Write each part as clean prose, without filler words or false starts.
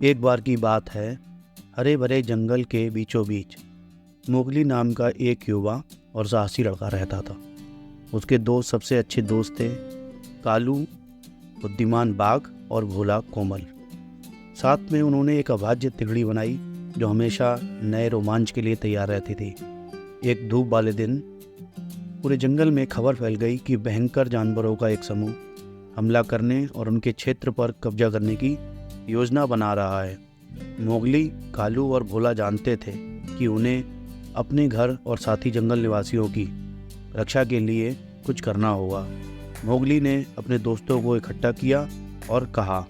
एक बार की बात है, हरे भरे जंगल के बीचों बीच मोगली नाम का एक युवा और साहसी लड़का रहता था। उसके दो सबसे अच्छे दोस्त थे, कालू बुद्धिमान बाघ और भोला कोमल। साथ में उन्होंने एक अभाज्य तिगड़ी बनाई जो हमेशा नए रोमांच के लिए तैयार रहती थी। एक धूप वाले दिन पूरे जंगल में खबर फैल गई कि भयंकर जानवरों का एक समूह हमला करने और उनके क्षेत्र पर कब्जा करने की योजना बना रहा है। मोगली, कालू और भोला जानते थे कि उन्हें अपने घर और साथी जंगल निवासियों की रक्षा के लिए कुछ करना होगा। मोगली ने अपने दोस्तों को इकट्ठा किया और कहा,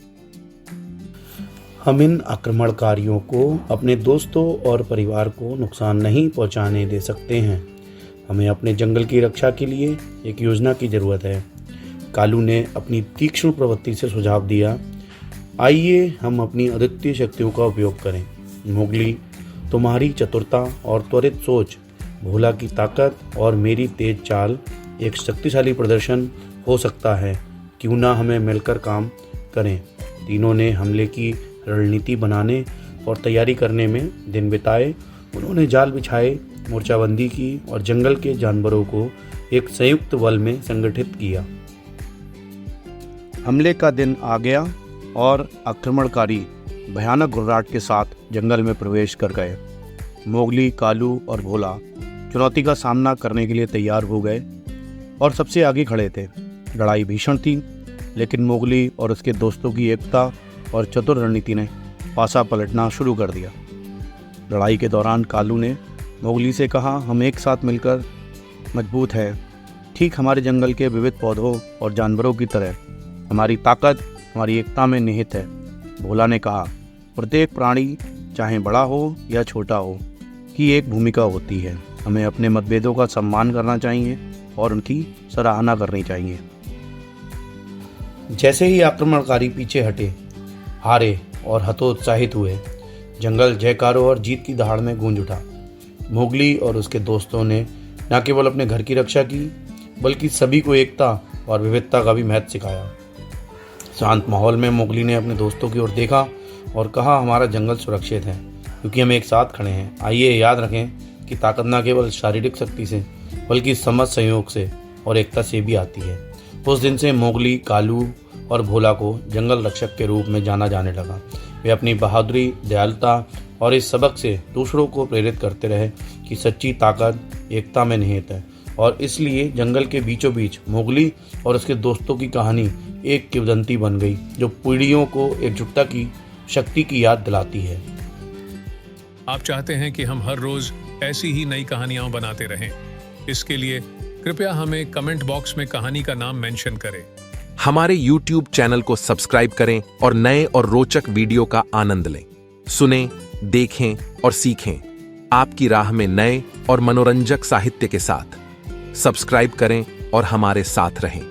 हम इन आक्रमणकारियों को अपने दोस्तों और परिवार को नुकसान नहीं पहुंचाने दे सकते हैं। हमें अपने जंगल की रक्षा के लिए एक योजना की ज़रूरत है। कालू ने अपनी तीक्ष्ण प्रवृत्ति से सुझाव दिया, आइए हम अपनी अद्वितीय शक्तियों का उपयोग करें। मोगली, तुम्हारी चतुरता और त्वरित सोच, भोला की ताकत और मेरी तेज चाल एक शक्तिशाली प्रदर्शन हो सकता है। क्यों ना हमें मिलकर काम करें। तीनों ने हमले की रणनीति बनाने और तैयारी करने में दिन बिताए। उन्होंने जाल बिछाए, मोर्चाबंदी की और जंगल के जानवरों को एक संयुक्त बल में संगठित किया। हमले का दिन आ गया और आक्रमणकारी भयानक गुर्राट के साथ जंगल में प्रवेश कर गए। मोगली, कालू और भोला चुनौती का सामना करने के लिए तैयार हो गए और सबसे आगे खड़े थे। लड़ाई भीषण थी, लेकिन मोगली और उसके दोस्तों की एकता और चतुर रणनीति ने पासा पलटना शुरू कर दिया। लड़ाई के दौरान कालू ने मोगली से कहा, हम एक साथ मिलकर मजबूत हैं, ठीक हमारे जंगल के विविध पौधों और जानवरों की तरह। हमारी ताकत हमारी एकता में निहित है। भोला ने कहा, प्रत्येक प्राणी, चाहे बड़ा हो या छोटा हो, की एक भूमिका होती है। हमें अपने मतभेदों का सम्मान करना चाहिए और उनकी सराहना करनी चाहिए। जैसे ही आक्रमणकारी पीछे हटे, हारे और हतोत्साहित हुए, जंगल जयकारों और जीत की दहाड़ में गूंज उठा। मोगली और उसके दोस्तों ने न केवल अपने घर की रक्षा की, बल्कि सभी को एकता और विविधता का भी महत्व सिखाया। शांत माहौल में मोगली ने अपने दोस्तों की ओर देखा और कहा, हमारा जंगल सुरक्षित है क्योंकि हम एक साथ खड़े हैं। आइए याद रखें कि ताकत न केवल शारीरिक शक्ति से, बल्कि समझ, संयोग से और एकता से भी आती है। उस दिन से मोगली, कालू और भोला को जंगल रक्षक के रूप में जाना जाने लगा। वे अपनी बहादुरी, दयालुता और इस सबक से दूसरों को प्रेरित करते रहे कि सच्ची ताकत एकता में निहित है। और इसलिए जंगल के बीचों बीच मोगली और उसके दोस्तों की कहानी एक किंवदंती बन गई, जो पीढ़ियों को एकजुटता की शक्ति की याद दिलाती है। आप चाहते हैं कि हम हर रोज ऐसी ही नई कहानियां बनाते रहें। इसके लिए कृपया हमें कमेंट बॉक्स में कहानी का नाम मेंशन करें। हमारे YouTube चैनल को सब्सक्राइब करें और नए और रोचक वीडियो का आनंद लें। सुनें, देखें और सीखें आपकी राह में नए और मनोरंजक साहित्य के साथ। सब्सक्राइब करें और हमारे साथ रहें।